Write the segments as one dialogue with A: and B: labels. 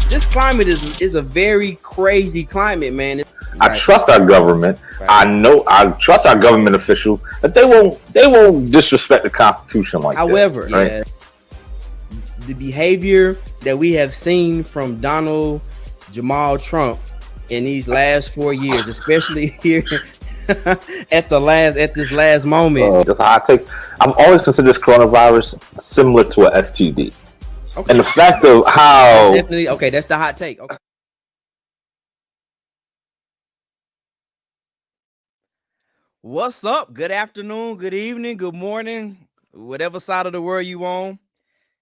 A: this climate is a very crazy climate, man.
B: I trust our government.
A: Right.
B: I trust our government officials that they won't disrespect the Constitution like
A: However,
B: that. Right?
A: yeah, the behavior that we have seen from Donald Jamal Trump in these last 4 years, especially here at this last moment.
B: I've always considered this coronavirus similar to a STD.
A: Okay.
B: And the fact of how
A: Definitely, okay, that's the hot take. Okay. What's up? Good afternoon, good evening, good morning, whatever side of the world you on.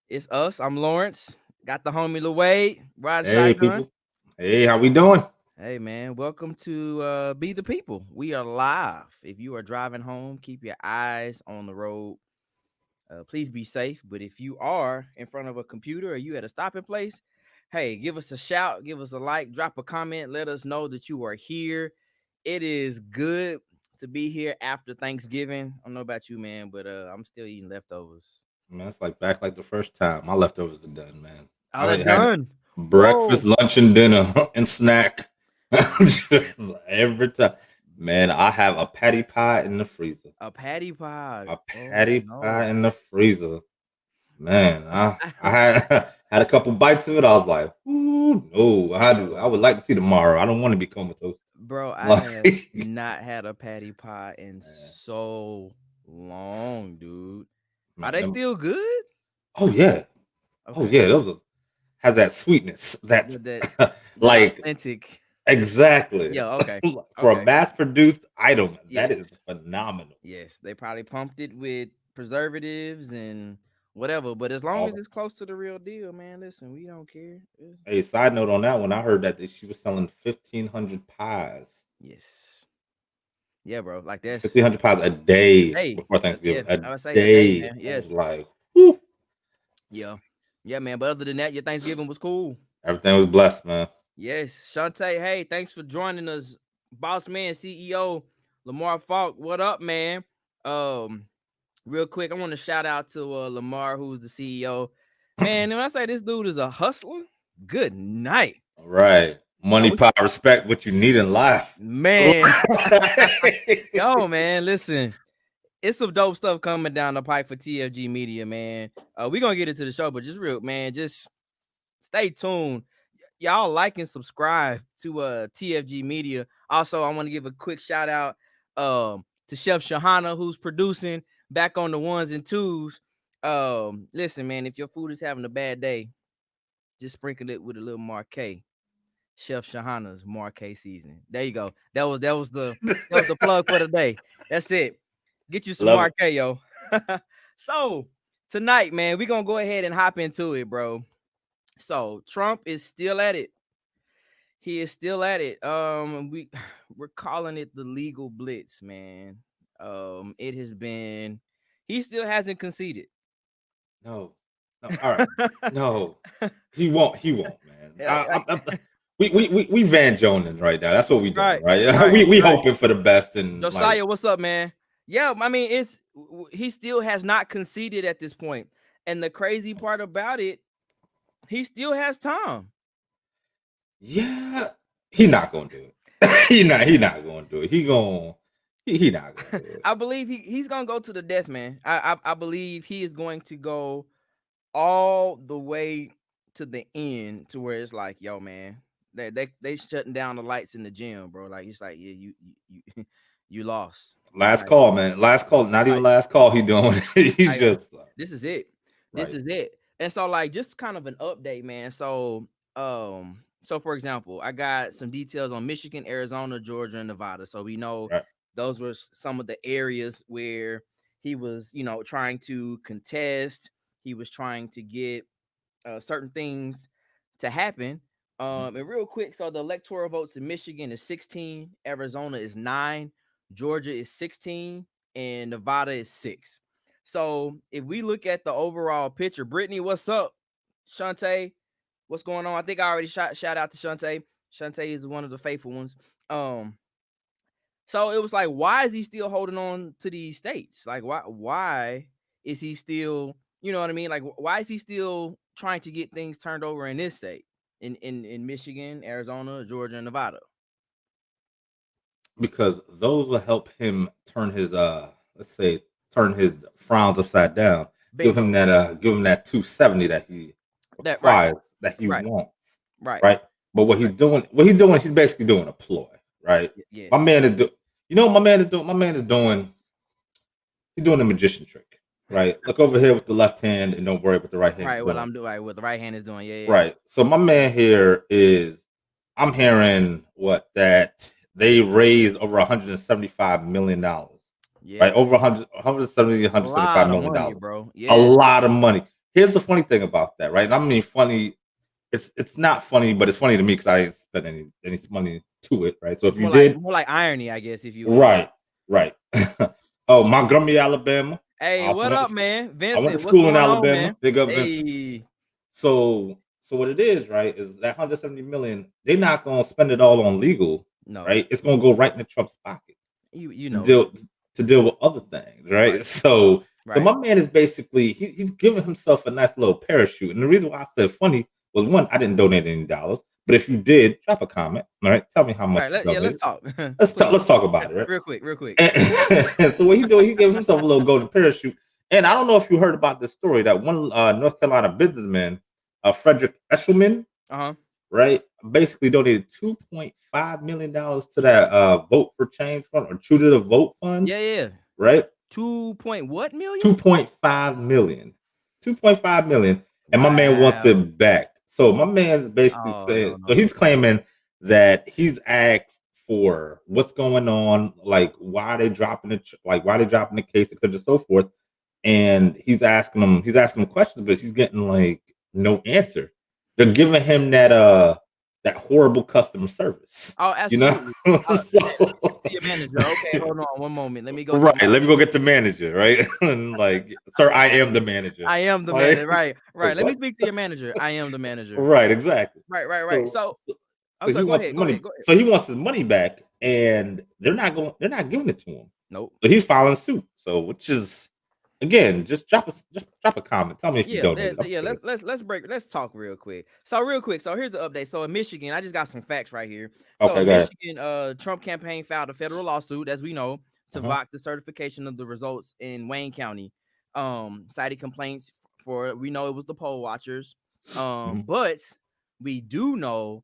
A: It's us. I'm Lawrence. Got the homie Wade riding shotgun.
C: People. Hey, how we doing?
A: Hey man, welcome to Be the People. We are live. If you are driving home, keep your eyes on the road. Please be safe. But if you are in front of a computer or you at a stopping place, hey, give us a shout, give us a like, drop a comment, let us know that you are here. It is good to be here after Thanksgiving. I don't know about you, man, but I'm still eating leftovers.
C: Man, it's back like the first time. My leftovers are done, man.
A: Oh, they're done.
C: Breakfast, lunch, and dinner and snack. Just every time. Man, I have a patty pie in the freezer.
A: A patty pie.
C: A patty pie in the freezer. Man, I had a couple bites of it. I was like, ooh, no, I would like to see tomorrow. I don't want to be comatose.
A: Bro, I have not had a patty pie in so long, dude. Are they still good?
C: Oh yeah. Okay. Oh yeah, those has that sweetness. That like
A: authentic.
C: Exactly.
A: Yeah, okay.
C: For a mass-produced item, that is phenomenal.
A: Yes, they probably pumped it with preservatives and whatever, but as long as it's close to the real deal, man, listen, we don't care.
C: Hey, side note on that one, I heard that she was selling 1,500 pies.
A: Yes. Yeah, bro. Like that's
C: 1,500 pies a day before Thanksgiving.
A: Yeah, I would say
C: a day,
A: man. Yes.
C: Like, whew.
A: Yeah, man. But other than that, your Thanksgiving was cool.
C: Everything was blessed, man.
A: Yes, Shantae. Hey, thanks for joining us, boss man, CEO Lamar Falk. What up, man? Real quick, I want to shout out to Lamar, who's the CEO. Man, when I say this dude is a hustler, good night.
C: All right. Money, power, respect, what you need in life.
A: Man. Yo, man, listen. It's some dope stuff coming down the pipe for TFG Media, man. We're going to get into the show, but just stay tuned. Y'all like and subscribe to TFG Media. Also, I want to give a quick shout out to Chef Shahana, who's producing back on the ones and twos. Listen, man, if your food is having a bad day, just sprinkle it with a little Marquet. Chef Shahana's Marquet seasoning. There you go. That was the plug for the day. That's it. Get you some Marquet, yo. So tonight, man, we're gonna go ahead and hop into it, bro. So Trump is still at it. He is still at it. We're calling it the legal blitz, man. It has been. He still hasn't conceded.
C: No. All right. No. He won't, man. We Van Jonen right now. That's what we doing, right? We hoping for the best. And
A: Josiah, what's up, man? Yeah, I mean, he still has not conceded at this point. And the crazy part about it, he still has time.
C: Yeah, he not gonna do it. He not gonna do it. He not gonna do it.
A: I believe he's gonna go to the death, man. I believe he is going to go all the way to the end, to where it's like, yo, man, they shutting down the lights in the gym, bro. Like it's like, yeah, you lost.
C: Last call, man. Last call. Not even last call. He doing. He's just.
A: This is it. This is it. And so, like, just kind of an update, man. So, so for example, I got some details on Michigan, Arizona, Georgia, and Nevada. So we know those were some of the areas where he was, trying to contest. He was trying to get certain things to happen. And real quick, so the electoral votes in Michigan is 16, Arizona is 9, Georgia is 16, and Nevada is 6. So if we look at the overall picture, Brittany, what's up? Shantae, what's going on? I think I already shout out to Shantae. Shantae is one of the faithful ones. So it was like, why is he still holding on to these states? Like, why is he still, you know what I mean? Like, why is he still trying to get things turned over in this state? in Michigan, Arizona, Georgia, and Nevada?
C: Because those will help him turn his let's say turn his frowns upside down.
A: Bingo.
C: Give him that 270 that he
A: That right,
C: requires, that he
A: right,
C: wants.
A: right,
C: Right. But what
A: right.
C: he's doing, he's basically doing a ploy, right? My
A: Yes.
C: man is what my man is doing, he's doing a magician trick. Right. Look over here with the left hand and don't worry what the right hand's
A: Right. What
C: doing.
A: I'm doing, right, what the right hand is doing. Yeah, yeah.
C: Right. So my man here is, I'm hearing what, that they raised over $175 million.
A: Yeah.
C: Right, over 170,
A: A lot of
C: million
A: money,
C: dollars.
A: bro.
C: A
A: Yeah.
C: lot of money. Here's the funny thing about that, right? And I mean, funny. It's not funny, but it's funny to me because I didn't spend any money to it, right? So if
A: It's
C: you did,
A: more like irony, I guess, if you will.
C: right, right. Oh, Montgomery, Alabama.
A: Hey,
C: I
A: what
C: went
A: up,
C: to,
A: man?
C: I went to
A: Vincent, what's
C: school in
A: going on,
C: Alabama.
A: man?
C: Big up, Vincent.
A: Hey.
C: So what it is, right, is that 170 million, they're not gonna spend it all on legal,
A: No.
C: right? It's gonna go right in Trump's pocket
A: You
C: to
A: know.
C: deal with other things, right?
A: Right.
C: So
A: Right.
C: my man is basically, he's giving himself a nice little parachute. And the reason why I said funny was, one, I didn't donate any dollars, but if you did, drop a comment. All right, tell me how much you
A: Let's
C: donated.
A: talk.
C: Let's talk about it, right?
A: Real quick.
C: And so what he doing? He gave himself a little golden parachute. And I don't know if you heard about this story that one North Carolina businessman, Frederick Eshelman, right, basically donated $2.5 million to that Vote for Change fund, or True to the Vote fund.
A: Yeah.
C: Right.
A: 2 point what million?
C: 2.5 million. 2.5 million. And
A: Wow.
C: my man wants it back. So my man's basically saying, so he's claiming that he's asked for what's going on, like why they dropping the case, etc., and so forth. And he's asking them questions, but he's getting like no answer. They're giving him that horrible customer service.
A: Oh, absolutely.
C: You know?
A: Your manager. Okay, hold on one moment. Let me go.
C: Right, let me go get the manager, right? And like, sir, I am the manager.
A: I am the manager. Right. Let me speak to your manager. I am the manager.
C: Right, exactly.
A: Right. So
C: he wants his money. So he wants his money back, and they're not giving it to him.
A: Nope.
C: So he's filing suit. So, which is, again, just drop a comment. Tell me if you donated.
A: Let's talk real quick. So here's the update. So in Michigan, I just got some facts right here.
C: So
A: in Michigan, Trump campaign filed a federal lawsuit, as we know, to block the certification of the results in Wayne County. Cited complaints for, we know it was the poll watchers. But we do know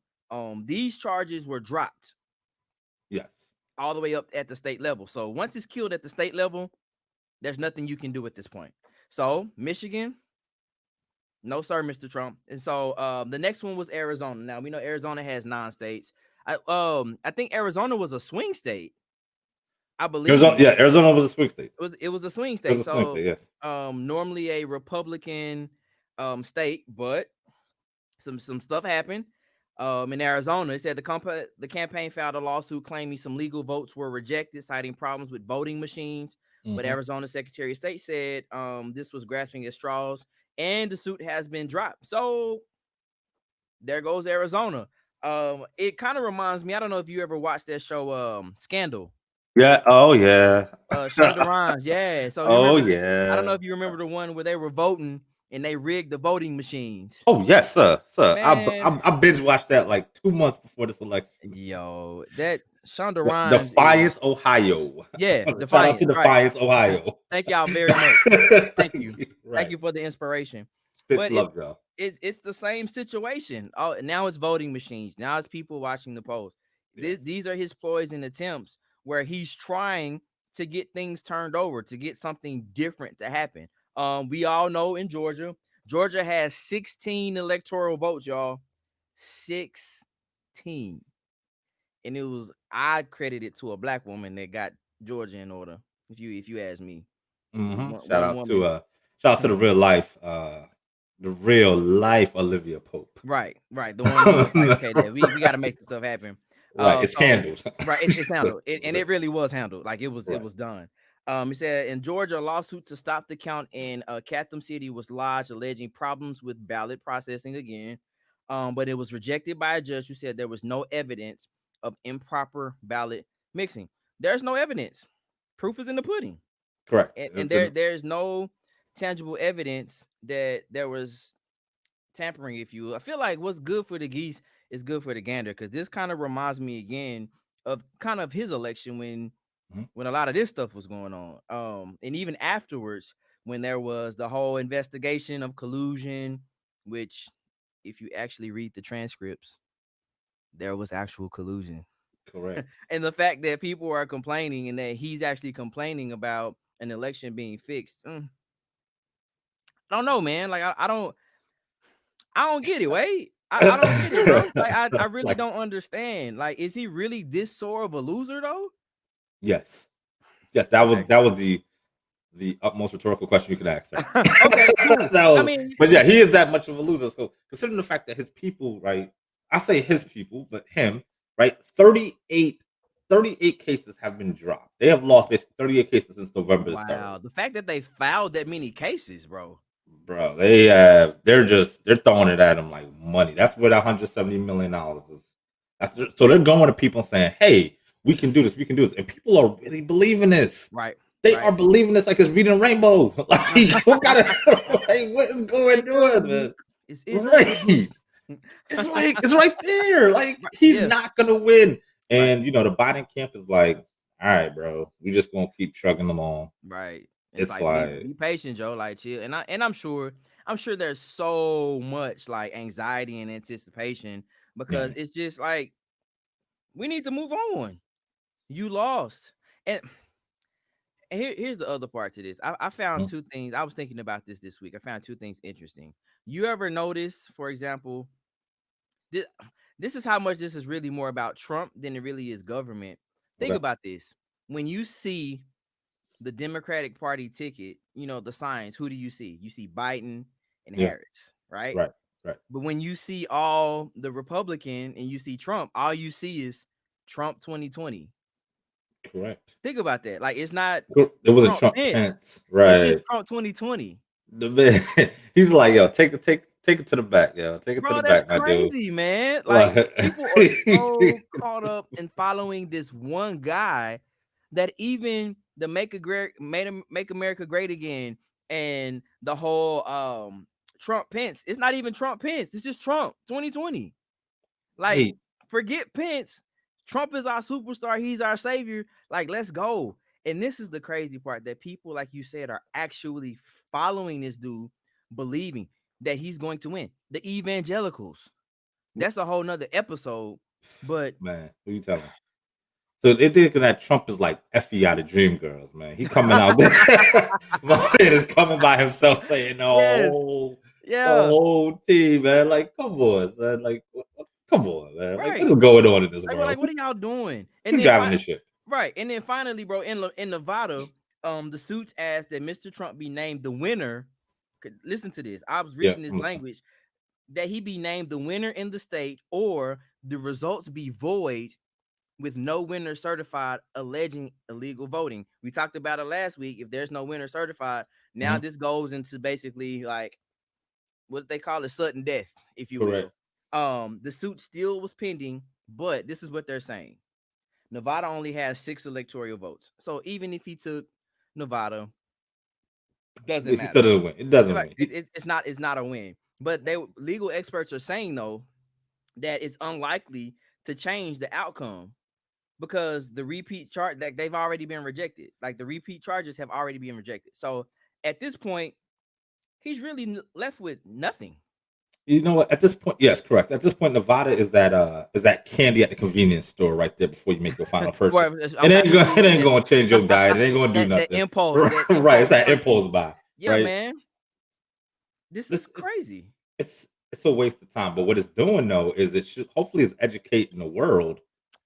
A: these charges were dropped.
C: Yes.
A: All the way up at the state level. So once it's killed at the state level, there's nothing you can do at this point. So Michigan, no sir, Mr. Trump. And so the next one was Arizona. Now we know Arizona has 9 states. I think Arizona was a swing state. I believe.
C: Arizona was a swing state.
A: It was a swing state.
C: So yes.
A: Normally a Republican state, but some stuff happened. In Arizona, it said the campaign filed a lawsuit claiming some legal votes were rejected, citing problems with voting machines. But Arizona Secretary of State said this was grasping at straws, and the suit has been dropped. So there goes Arizona. It kind of reminds me, I don't know if you ever watched that show, Scandal.
C: Yeah. Oh yeah.
A: Shonda Rhimes. Yeah. So I don't know if you remember the one where they were voting and they rigged the voting machines.
C: Oh yes, sir. I binge watched that like 2 months before this election.
A: Yo, that Shonda Rhimes,
C: Defiance, Ohio.
A: Yeah,
C: Shout out to Defiance, Ohio.
A: Thank y'all very much. Thank you. Thank you for the inspiration. But
C: love y'all.
A: It's the same situation. Oh, now it's voting machines. Now it's people watching the polls. These are his ploys and attempts where he's trying to get things turned over, to get something different to happen. We all know in Georgia has 16 electoral votes, y'all. 16. And I credit it to a black woman that got Georgia in order. If you ask me.
C: Shout out to the real life Olivia Pope.
A: Right. The one who was like, okay, we got to make some stuff happen.
C: Right, it's handled.
A: Right, it's handled. And it really was handled. Like it was done. It said in Georgia, a lawsuit to stop the count in Chatham City was lodged, alleging problems with ballot processing again. But it was rejected by a judge who said there was no evidence of improper ballot mixing. There's no evidence. Proof is in the pudding.
C: Correct.
A: And there's no tangible evidence that there was tampering, if you will. I feel like what's good for the geese is good for the gander, because this kind of reminds me again of kind of his election when a lot of this stuff was going on. And even afterwards, when there was the whole investigation of collusion, which if you actually read the transcripts, there was actual collusion.
C: Correct.
A: And the fact that people are complaining and that he's actually complaining about an election being fixed. I don't know, man. Like I don't get it. Wait, I don't get it, bro. Like I really don't understand. Like, is he really this sore of a loser though?
C: Yes. Yeah, that was the utmost rhetorical question you could ask.
A: Okay, cool.
C: But yeah, he is that much of a loser. So considering the fact that his people, right? I say his people, but him, right? 38 cases have been dropped. They have lost basically 38 cases since November the 3rd.
A: Wow, the fact that they filed that many cases, bro.
C: Bro, they're throwing it at him like money. That's where that $170 million is. So they're going to people saying, "Hey, we can do this, and people are really believing this.
A: Right?
C: They are believing this like it's reading rainbow. Like what kind of like what is going on, man? Right? It's like it's right there. Like he's not gonna win. And the Biden camp is like, all right, bro, we just gonna keep trucking them on.
A: Right.
C: It's like
A: be patient, Joe. Like chill. And I'm sure there's so much like anxiety and anticipation, because it's just like we need to move on. You lost. And here's the other part to this. I found two things. I was thinking about this week. I found two things interesting. You ever notice, for example, this is how much this is really more about Trump than it really is government. Think about this. When you see the Democratic Party ticket, the signs, who do you see? You see Biden and Harris, right?
C: Right.
A: But when you see all the Republican and you see Trump, all you see is Trump 2020.
C: Correct.
A: Think about that. Like, it's not.
C: It wasn't Trump Pence. Right.
A: It's just Trump 2020.
C: The man, he's like, yo, take it to the back, yo. Take it to the back, my dude.
A: That's crazy, man. Like, people are so caught up in following this one guy that even the Make America Great Again and the whole Trump Pence, it's not even Trump Pence. It's just Trump 2020. Like, forget Pence. Trump is our superstar. He's our savior. Like, let's go. And this is the crazy part, that people, like you said, are actually following this dude, believing that he's going to win. The evangelicals. That's a whole nother episode. But
C: man, who you telling? So they thinking that Trump is like Effie out of Dreamgirls, man. He coming out there. My man is coming by himself saying the whole team, man. Like, come on, man. Like, come on, man. Like, what is going on in this world?
A: Like, what are y'all doing?
C: And then driving this shit.
A: Right. And then finally, bro, in Nevada, the suits asked that Mr. Trump be named the winner. Listen to this. I was reading this language, that he be named the winner in the state, or the results be void with no winner certified, alleging illegal voting. We talked about it last week. If there's no winner certified, now this goes into basically like what they call it, sudden death, if you will. The suit still was pending, but this is what they're saying. Nevada only has 6 electoral votes. So even if he took Nevada, doesn't matter.
C: Still doesn't win. It doesn't win.
A: It's not a win. But legal experts are saying, though, that it's unlikely to change the outcome, because the repeat charge that they've already been rejected. Like, the repeat charges have already been rejected. So at this point, he's really left with nothing.
C: You know what? At this point, yes, correct. At this point, Nevada is that candy at the convenience store right there before you make your final purchase. It ain't going to change your diet. It ain't going to do nothing.
A: That impulse,
C: right? It's that impulse buy.
A: Yeah,
C: right?
A: Man. This is crazy.
C: It's a waste of time. But what it's doing, though, is it should hopefully is educating the world,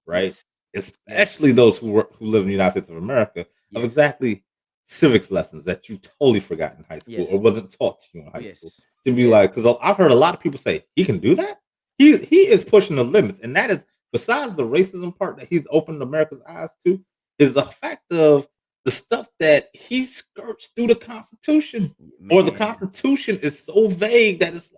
C: right? Yes. Especially those who live in the United States of America, of exactly civics lessons that you totally forgot in high school or wasn't taught to you in high school. To be like, because I've heard a lot of people say he can do that. He is pushing the limits, and that is, besides the racism part that he's opened America's eyes to, is the fact of the stuff that he skirts through the Constitution, or the Constitution is so vague that it's,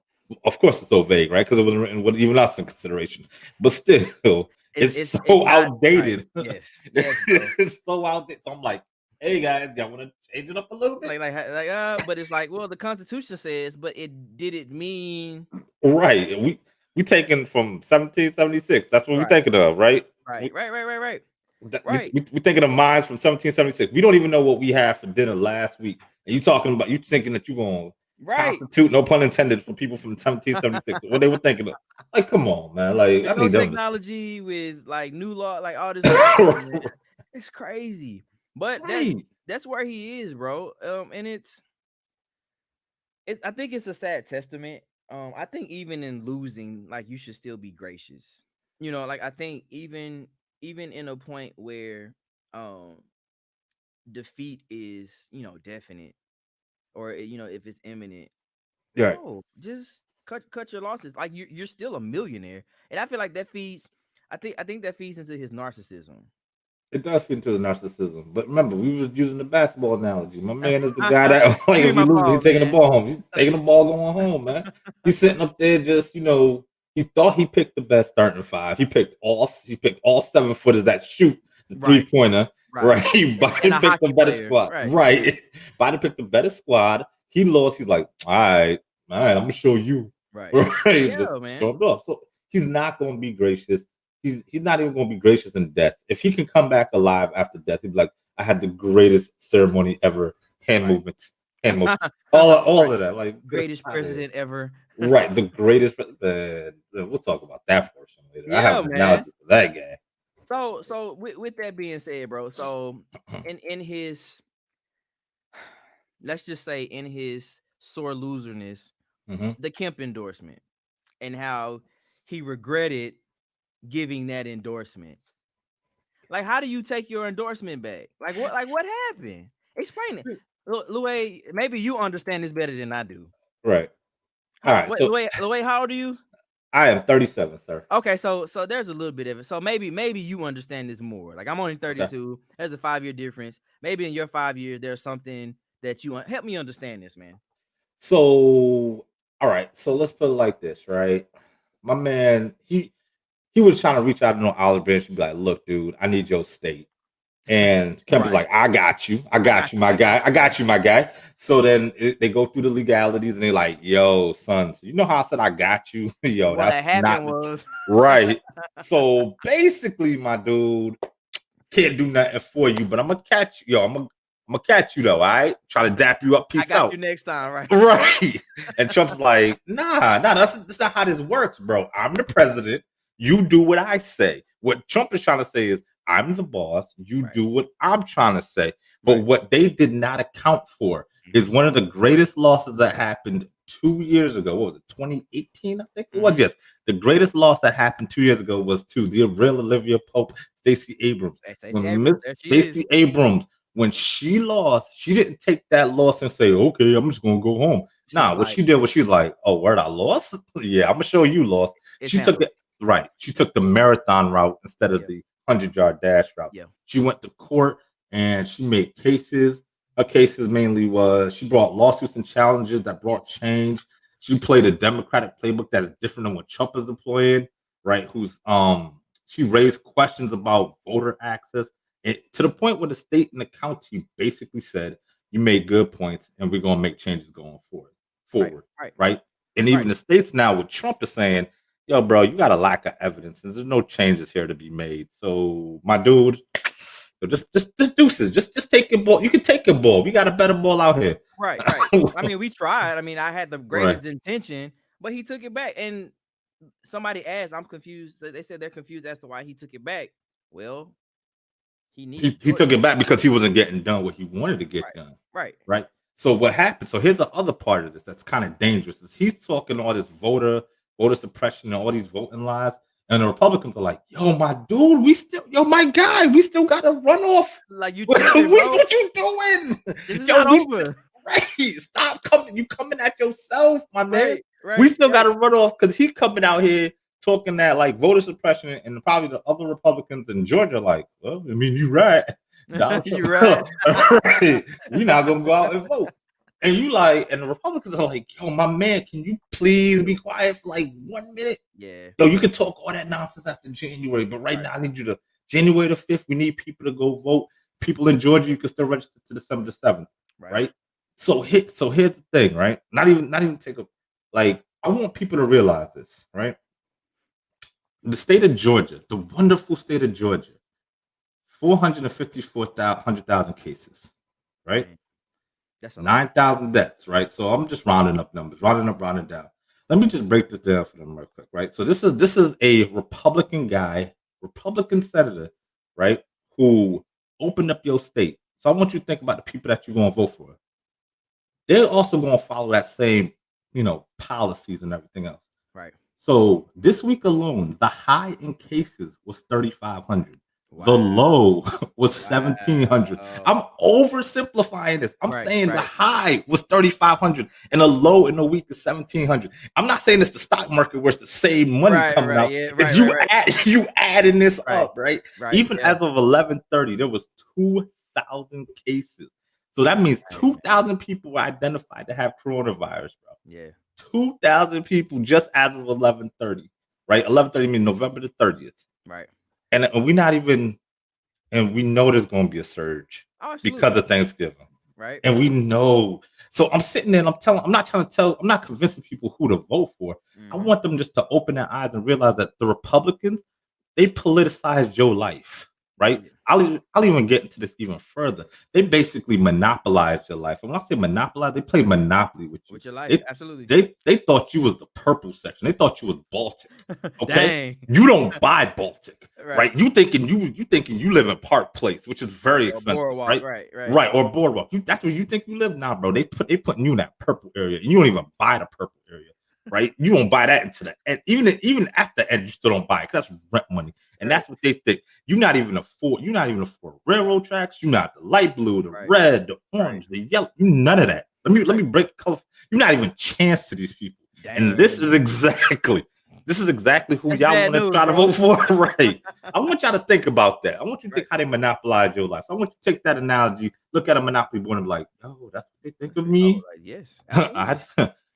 C: of course, it's so vague, right? Because it wasn't written with even us in consideration, but still, it's so outdated.
A: Right. Yes,
C: it's so outdated. So I'm like, hey guys, y'all want to change it up a little bit?
A: But it's like, well, the Constitution says, but it didn't mean
C: Right. We taking from 1776. That's what we thinking of, right?
A: Right.
C: We thinking of mines from 1776. We don't even know what we had for dinner last week. And you thinking that you're gonna constitute, no pun intended, for people from 1776. What they were thinking of. Like, come on, man. Like, I need
A: technology with like new law, like all this stuff, man. It's crazy. But that's where he is, bro. And it's I think it's a sad testament. I think even in losing, like, you should still be gracious. You know, like, I think even in a point where defeat is, definite, or if it's imminent, bro, just cut your losses. Like, you're still a millionaire, and I feel like that feeds. I think that feeds into his narcissism.
C: It does feed into his narcissism. But remember, we was using the basketball analogy. My man is the guy that, like, if he loses, he's taking the ball home. He's taking the ball going home, man. He's sitting up there just, he thought he picked the best starting five. He picked all 7-footers that shoot the 3-pointer. Right. Biden picked the better squad. Right. Biden picked the better squad. He lost. He's like, all right, I'm gonna show you. Right.
A: Yeah, man.
C: Stormed off. So he's not gonna be gracious. He's not even going to be gracious in death. If he can come back alive after death, he'd be like, I had the greatest ceremony ever. Hand movements, all of that. Like,
A: greatest president ever.
C: Right, the greatest. We'll talk about that portion later. I have an analogy for that guy.
A: So with that being said, bro. So in his, let's just say, in his sore loserness, the Kemp endorsement, and how he regretted giving that endorsement. Like, how do you take your endorsement back? Like what happened? Explain it. Louis, maybe you understand this better than I do.
C: Right. All right.
A: Wait, Louis, how old are you?
C: I am 37, sir.
A: Okay, so there's a little bit of it. So maybe you understand this more. Like, I'm only 32. Okay. There's a 5-year difference. Maybe in your 5 years, there's something that you help me understand this, man.
C: So, all right. So let's put it like this, right? My man, he was trying to reach out to Olive Branch and be like, look, dude, I need your state. And Kemp was like, I got you, my guy. So then they go through the legalities and they're like, yo, son, so you know how I said I got you? Yo,
A: what happened was
C: right. So basically, my dude, can't do nothing for you, but I'm gonna catch you. Yo, I'm gonna catch you though, all right? Try to dap you up. Peace out.
A: I got you next time, right?
C: Right. And Trump's like, nah, that's not how this works, bro. I'm the president. You do what I say. What Trump is trying to say is, I'm the boss. You do what I'm trying to say. But what they did not account for is one of the greatest losses that happened 2 years ago. What was it, 2018? I think it was. Yes. The greatest loss that happened 2 years ago was to the real Olivia Pope, Stacey Abrams. Stacey Abrams, when she lost, she didn't take that loss and say, okay, I'm just going to go home. What she did was she was like, oh, word, I lost? Yeah, I'm going to show you lost. She took it. Right. She took the marathon route instead of the 100-yard dash route.
A: Yeah.
C: She went to court and she made cases. Her cases mainly was she brought lawsuits and challenges that brought change. She played a Democratic playbook that is different than what Trump is deploying, right? She raised questions about voter access, and to the point where the state and the county basically said, you made good points and we're gonna make changes going forward. Right? And even the states now with Trump is saying, yo, bro, you got a lack of evidence. There's no changes here to be made. So, my dude, just deuces. Just take your ball. You can take your ball. We got a better ball out here.
A: Right. I mean, we tried. I mean, I had the greatest intention, but he took it back. And somebody asked, I'm confused. They said they're confused as to why he took it back. Well, he
C: took it back because he wasn't getting done what he wanted to get done.
A: Right.
C: So what happened? So here's the other part of this that's kind of dangerous. Is he's talking all this voter suppression and all these voting lies, and the Republicans are like, yo, my dude, my guy, we still got a runoff.
A: Like, you
C: what you doing?
A: This is not over.
C: Stop coming. You coming at yourself, my man.
A: Right,
C: we still got a runoff because he's coming out here talking that like voter suppression, and probably the other Republicans in Georgia like, well, I mean, you're right.
A: You're right.
C: Right. We're not gonna go out and vote. And and the Republicans are like, yo, my man, can you please be quiet for like 1 minute?
A: Yeah.
C: Yo, you can talk all that nonsense after January, but right now I need you to January the 5th. We need people to go vote. People in Georgia, you can still register to December the 7th. Right? So here's the thing, right? Not even take a Like, I want people to realize this, right? The state of Georgia, the wonderful state of Georgia, 454,000 cases, right?
A: Man, that's a lot.
C: 9,000 deaths, right? So I'm just rounding up numbers, rounding up, rounding down. Let me just break this down for them real quick, right? So this is a Republican guy, Republican senator, right, who opened up your state. So I want you to think about the people that you're going to vote for. They're also going to follow that same, policies and everything else.
A: Right.
C: So this week alone, the high in cases was 3,500.
A: Wow.
C: The low was 1,700. I'm oversimplifying this. I'm saying the high was 3,500 and the low in the week is 1,700. I'm not saying it's the stock market where it's the same money coming out.
A: Yeah,
C: if you adding this up, right? Even as of 11:30, there was 2,000 cases. So that means 2,000 people were identified to have coronavirus, bro.
A: Yeah.
C: 2,000 people just as of 11:30, right? 11:30 means November the 30th.
A: Right.
C: And we know there's going to be a surge because of Thanksgiving.
A: Right.
C: And we know. So I'm sitting there and I'm not convincing people who to vote for. I want them just to open their eyes and realize that the Republicans, they politicized your life, right? I'll even get into this even further. They basically monopolized your life. And when I say monopolize, they play Monopoly with you.
A: With your life,
C: absolutely. They thought you was the purple section. They thought you was Baltic. Okay,
A: Dang.
C: you don't buy Baltic, right? You thinking you live in Park Place, which is very expensive,
A: Boardwalk,
C: right? Or Boardwalk. That's where you think you live now, bro. They putting you in that purple area, and you don't even buy the purple area, right? You don't buy that into the end. Even at the end, you still don't buy it because that's rent money. And that's what they think. You're not even afford railroad tracks. You're not the light blue, the red, the orange, the yellow. You none of that. Let me break color. You're not even chance to these people. Dang. And this is exactly who y'all want to try to vote for, right? I want y'all to think about that. I want you to think how they monopolize your life. So I want you to take that analogy, look at a monopoly board and be like, oh, that's what they think of me.
A: Yes.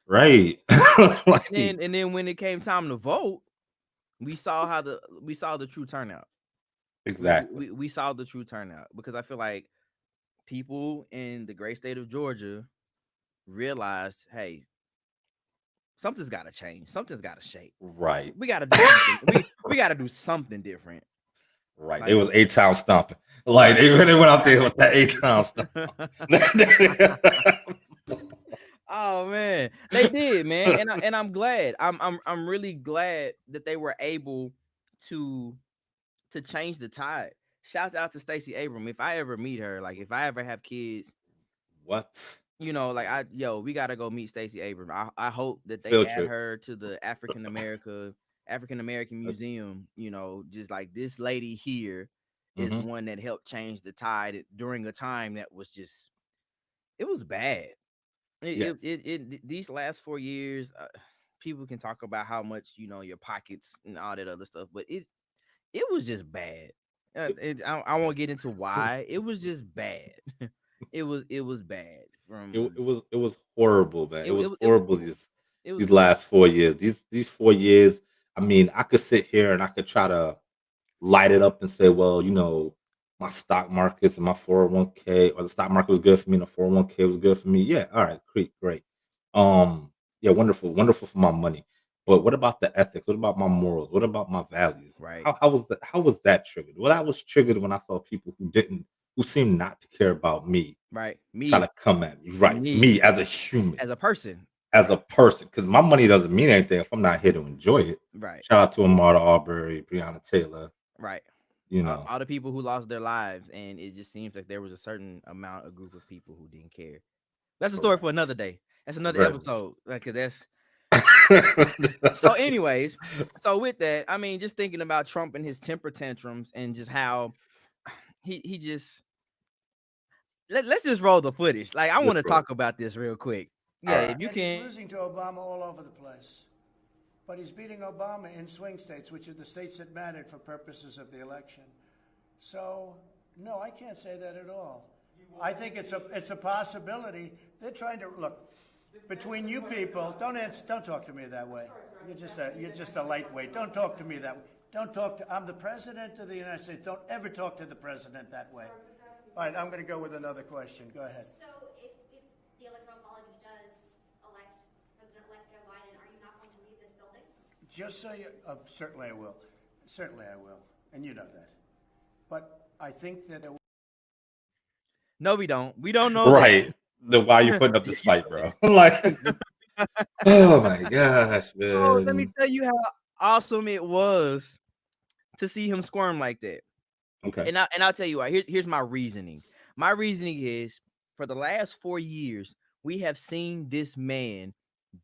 C: Right.
A: and then when it came time to vote, we saw the true turnout.
C: Exactly.
A: We saw the true turnout because I feel like people in the great state of Georgia realized, hey, something's got to change. Something's got to shake.
C: Right.
A: We got to do something. we got to do something different.
C: Right. It was A-Town stomping. Like they really went out there with that A-Town stomping.
A: Oh man, they did, man, and I'm glad. I'm really glad that they were able to change the tide. Shouts out to Stacey Abrams. If I ever meet her, like if I ever have kids,
C: what?
A: Like we gotta go meet Stacey Abrams. I hope that they add her to the African American Museum. Just like this lady here is the one that helped change the tide during a time that was just, it was bad. These last 4 years, people can talk about how much your pockets and all that other stuff, but it was just bad. I won't get into why. It was just bad. It was bad.
C: It was horrible, man. It was horrible. These last 4 years. These 4 years. I mean, I could sit here and I could try to light it up and say, well, my stock markets and my 401k, or the stock market was good for me and the 401k was good for me. Yeah, all right, great. Yeah, wonderful for my money. But what about the ethics? What about my morals? What about my values?
A: Right.
C: How was that triggered? Well, that was triggered when I saw people who seemed not to care about me.
A: Right. Me.
C: Trying to come at me. Right. Me as a human.
A: As a person.
C: Because my money doesn't mean anything if I'm not here to enjoy it.
A: Right.
C: Shout out to Amara Arbery, Breonna Taylor.
A: Right. All the people who lost their lives, and it just seems like there was a certain group of people who didn't care. That's a story for another day. That's another episode. Because that's so. Anyways, so with that, I mean, just thinking about Trump and his temper tantrums and just how he just let's just roll the footage. Like I want to talk about this real quick. Yeah, if you can.
D: He's losing to Obama all over the place. But he's beating Obama in swing states, which are the states that mattered for purposes of the election. So, no, I can't say that at all. I think it's a possibility. They're trying to look between you people. Don't talk to me that way. You're just a lightweight. Don't talk to me that way. Don't talk to. I'm the president of the United States. Don't ever talk to the president that way. All right, I'm going to go with another question. Go ahead.
E: So, if the Electoral College does elect President-elect Joe Biden
D: Just so you, certainly I will. Certainly I will. And you know that. But I think that
A: No, we don't. We don't know
C: Right. Then why are you putting up this fight, bro? Like, oh my gosh,
A: Oh, let me
C: man.
A: tell you how awesome it was to see him squirm like that.
C: Okay.
A: And I'll tell you why. Here's my reasoning. My reasoning is for the last 4 years, we have seen this man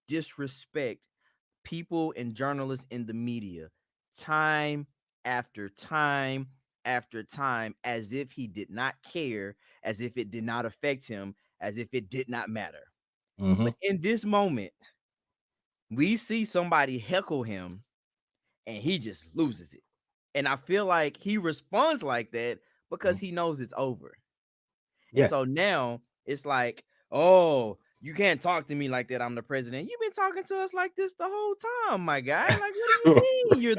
A: disrespect people and journalists in the media time after time after time, as if he did not care, as if it did not affect him, as if it did not matter.
C: Mm-hmm.
A: But in this moment, we see somebody heckle him and he just loses it. And I feel like he responds like that because he knows it's over. And
C: Yeah.
A: so now it's like, oh, you can't talk to me like that. I'm the president. You've been talking to us like this the whole time, my guy. Like, what do you mean you're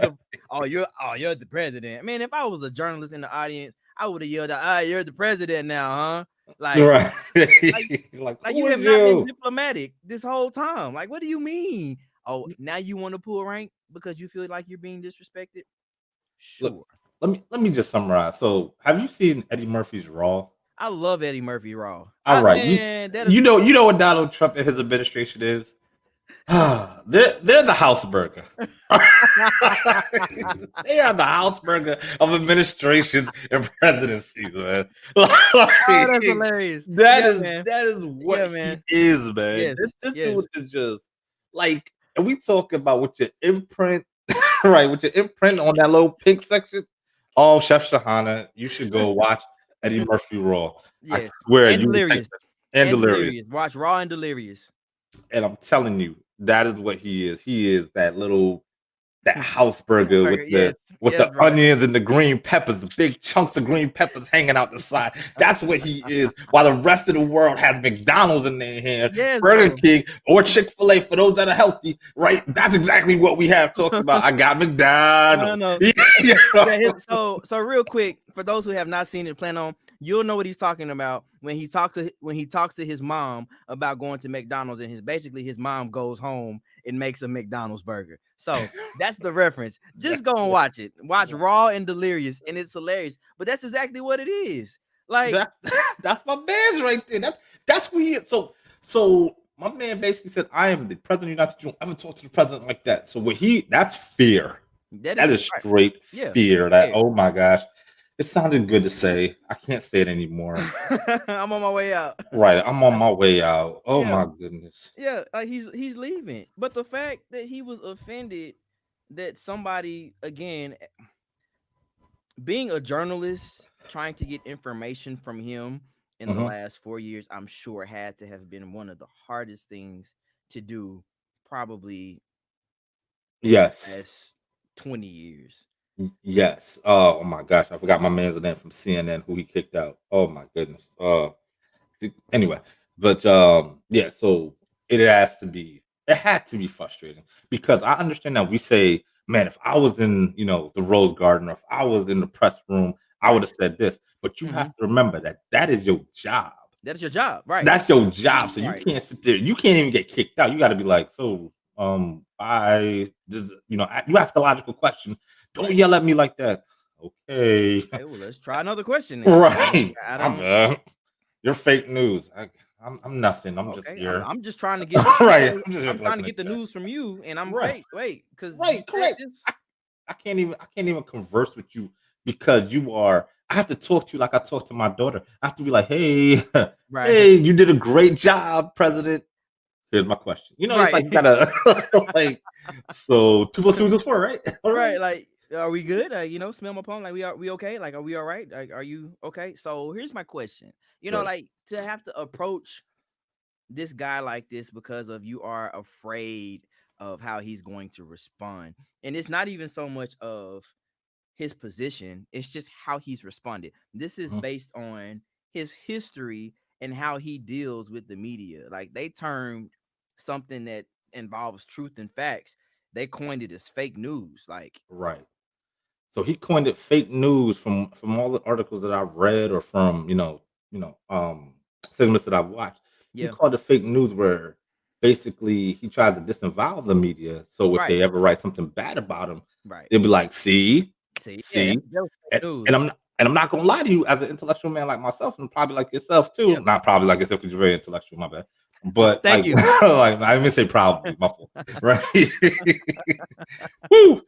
A: the president? Man, if I was a journalist in the audience, I would have yelled out, you're the president now, huh? Like,
C: Right.
A: like
C: Who
A: you have
C: is
A: not been
C: you?
A: diplomatic this whole time. Like, what do you mean? Oh, now you want to pull rank because you feel like you're being disrespected?
C: Look,
A: Sure.
C: let me just summarize. So, have you seen Eddie Murphy's Raw?
A: I love Eddie Murphy Raw.
C: All right,
A: Man, that is
C: you know what Donald Trump and his administration is. they're the house burger. They are the house burger of administrations and presidencies, man.
A: oh,
C: Like,
A: that's hilarious.
C: that
A: Yeah,
C: is
A: man.
C: that is what
A: Yeah,
C: he
A: man.
C: is, man.
A: Yes,
C: This
A: yes.
C: dude is just like, and we talk about with your imprint, right? With your imprint on that little pink section. Oh, Chef Shahana, you should go watch Eddie Murphy Raw. I
A: Yes.
C: swear
A: And
C: you would take
A: Delirious.
C: that. And Delirious.
A: Watch Raw and Delirious.
C: And I'm telling you, that is what he is. He is that house burger with
A: Burger,
C: the
A: yes. Yes, bro.
C: onions and the green peppers, the big chunks of green peppers hanging out the side. That's what he is. While the rest of the world has McDonald's in their hand,
A: Yes,
C: Burger
A: bro.
C: King or Chick-fil-A for those that are healthy, right? That's exactly what we have talking about. I got McDonald's.
A: No.
C: You know?
A: Yeah, so real quick, for those who have not seen it, plan on, you'll know what he's talking about when he talks to his mom about going to McDonald's, and his mom goes home and makes a McDonald's burger. So that's the reference. Just go and watch it. Watch Raw and Delirious, and it's hilarious. But that's exactly what it is. Like,
C: That's my man's right there. That's who he is. So my man basically said, "I am the president of the United States. You don't ever talk to the president like that." So that's fear. That is
A: right.
C: straight
A: Yeah,
C: fear. That,
A: fear.
C: oh my gosh, it sounded good to say. I can't say it anymore.
A: I'm on my way out.
C: Right, I'm on my way out. Oh
A: Yeah.
C: my goodness.
A: Yeah, like he's leaving. But the fact that he was offended that somebody, again, being a journalist, trying to get information from him in the last 4 years, I'm sure had to have been one of the hardest things to do, probably
C: Yes.
A: as 20 years.
C: Yes. Oh my gosh, I forgot my man's name from CNN who he kicked out. Oh my goodness. Anyway, but yeah, so it had to be frustrating because I understand that we say, man, if I was in, the Rose Garden, or if I was in the press room, I would have said this. But you have to remember that is your job.
A: That is your job, right?
C: That's your job. So you
A: Right.
C: can't sit there. You can't even get kicked out. You got to be like, so you ask a logical question. Don't yell at me like that. Okay.
A: Okay, well, let's try another question then.
C: Right.
A: I don't.
C: You're fake news. I'm nothing. I'm just here.
A: I'm just trying to get
C: right.
A: I'm trying to get the news from you, and I'm
C: right.
A: Wait, because
C: correct. I can't even converse with you because you are. I have to talk to you like I talk to my daughter. I have to be like, hey,
A: right.
C: Hey, you did a great job, President. Here's my question. It's like you gotta like. So 2 + 2 equals 4, right?
A: Right. Like, are we good? Smell my palm. Like, we okay? Like, are we all right? Like, are you okay? So here's my question.
C: Sure.
A: Like, to have to approach this guy like this because of you are afraid of how he's going to respond, and it's not even so much of his position, it's just how he's responded. This is based on his history and how he deals with the media. Like, they termed something that involves truth and facts, they coined it as fake news. Like,
C: right. So he coined it fake news from all the articles that I've read or from segments that I've watched. He called it fake news where basically he tried to disavow the media. So if they ever write something bad about him, they'll be like, see,
A: yeah,
C: and I'm not gonna lie to you, as an intellectual man like myself, and probably like yourself too.
A: Yeah.
C: Not probably like yourself because you're very intellectual, my bad. But
A: thank you.
C: like I didn't say probably, my fault, right? Woo!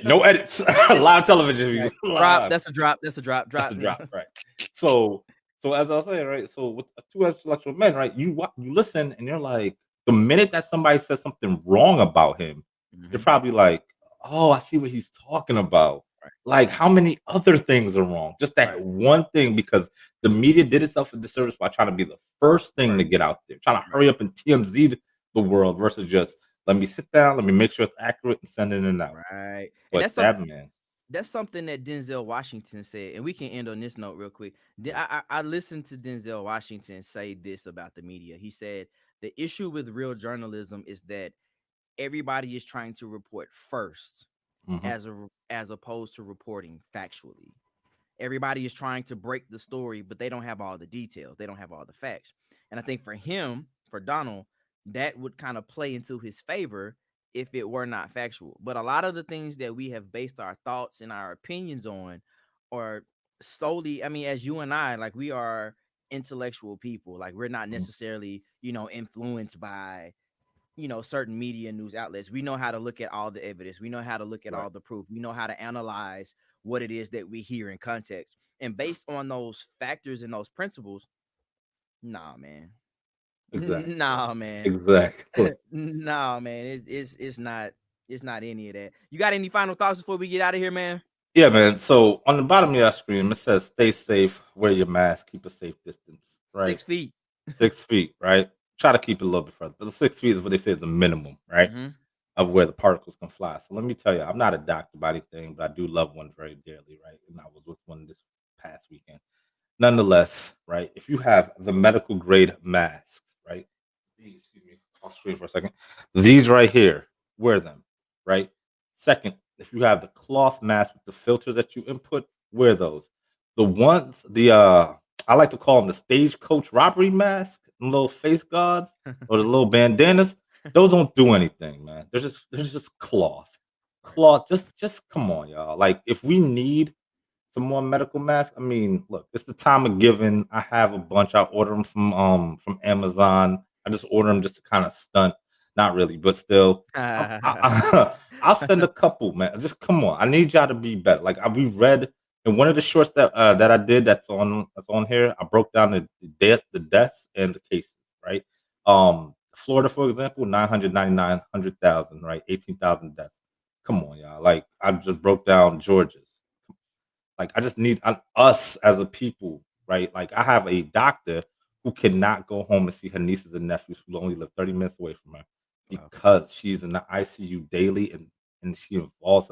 C: No edits, live television.
A: Drop. That's a drop. That's a drop.
C: That's a drop, right? So as I was saying, right? So with two intellectual men, right? You listen, and you're like, the minute that somebody says something wrong about him, you're probably like, oh, I see what he's talking about. Like, how many other things are wrong? Just that one thing, because the media did itself a disservice by trying to be the first thing to get out there, trying to hurry up and TMZ the world versus just let me sit down, let me make sure it's accurate and send it out.
A: Right.
C: But
A: and
C: that man.
A: That's something that Denzel Washington said, and we can end on this note real quick. I listened to Denzel Washington say this about the media. He said the issue with real journalism is that everybody is trying to report first, as opposed to reporting factually. Everybody is trying to break the story, but they don't have all the details. They don't have all the facts. And I think for him, for Donald, that would kind of play into his favor if it were not factual. But a lot of the things that we have based our thoughts and our opinions on are solely, I mean, as you and I, like, we are intellectual people. Like, we're not necessarily, influenced by, certain media news outlets. We know how to look at all the evidence. We know how to look at all the proof. We know how to analyze what it is that we hear in context. And based on those factors and those principles, nah, man.
C: Exactly.
A: Nah, man.
C: Exactly.
A: Nah, man. It's not any of that. You got any final thoughts before we get out of here, man?
C: Yeah, man. So on the bottom of your screen, it says stay safe, wear your mask, keep a safe distance. Right.
A: 6 feet.
C: 6 feet, right? Try to keep it a little bit further. But the 6 feet is what they say is the minimum, right? Of where the particles can fly. So let me tell you, I'm not a doctor by anything, but I do love one very dearly, right? And I was with one this past weekend. Nonetheless, right? If you have the medical grade masks, right? These, excuse me, off screen for a second. These right here, wear them, right? Second, if you have the cloth mask with the filters that you input, wear those. The ones, I like to call them the stagecoach robbery mask, little face guards or the little bandanas. Those don't do anything, man. They're just cloth. Just come on, y'all. Like, if we need some more medical masks, I mean, look, it's the time of giving. I have a bunch. I order them from Amazon. I just order them just to kind of stunt. Not really, but still. I'll send a couple, man. Just come on. I need y'all to be better. Like, we read in one of the shorts that I did that's on here. I broke down the deaths and the cases, right? Florida, for example, 999, 100,000, right? 18,000 deaths. Come on, y'all. Like, I just broke down Georgia's. Like, I just need us as a people, right? Like, I have a doctor who cannot go home and see her nieces and nephews who only live 30 minutes away from her because she's in the ICU daily and she not involves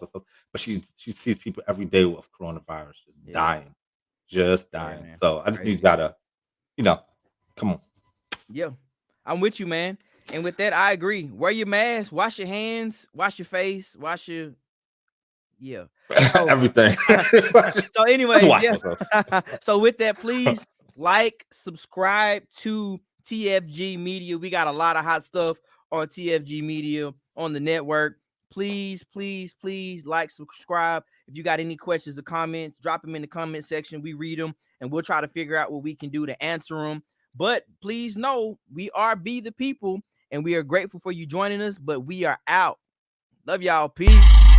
C: herself, but she sees people every day with coronavirus just dying.
A: Yeah,
C: so I just need y'all to, come on.
A: Yeah, I'm with you, man. And with that, I agree. Wear your mask, wash your hands, wash your face, wash your
C: everything.
A: So anyway, so with that, please subscribe to TFG Media. We got a lot of hot stuff on TFG Media on the network. Please subscribe. If you got any questions or comments, drop them in the comment section. We read them and we'll try to figure out what we can do to answer them. But please know we are Be the People and we are grateful for you joining us, but we are out. Love y'all. Peace.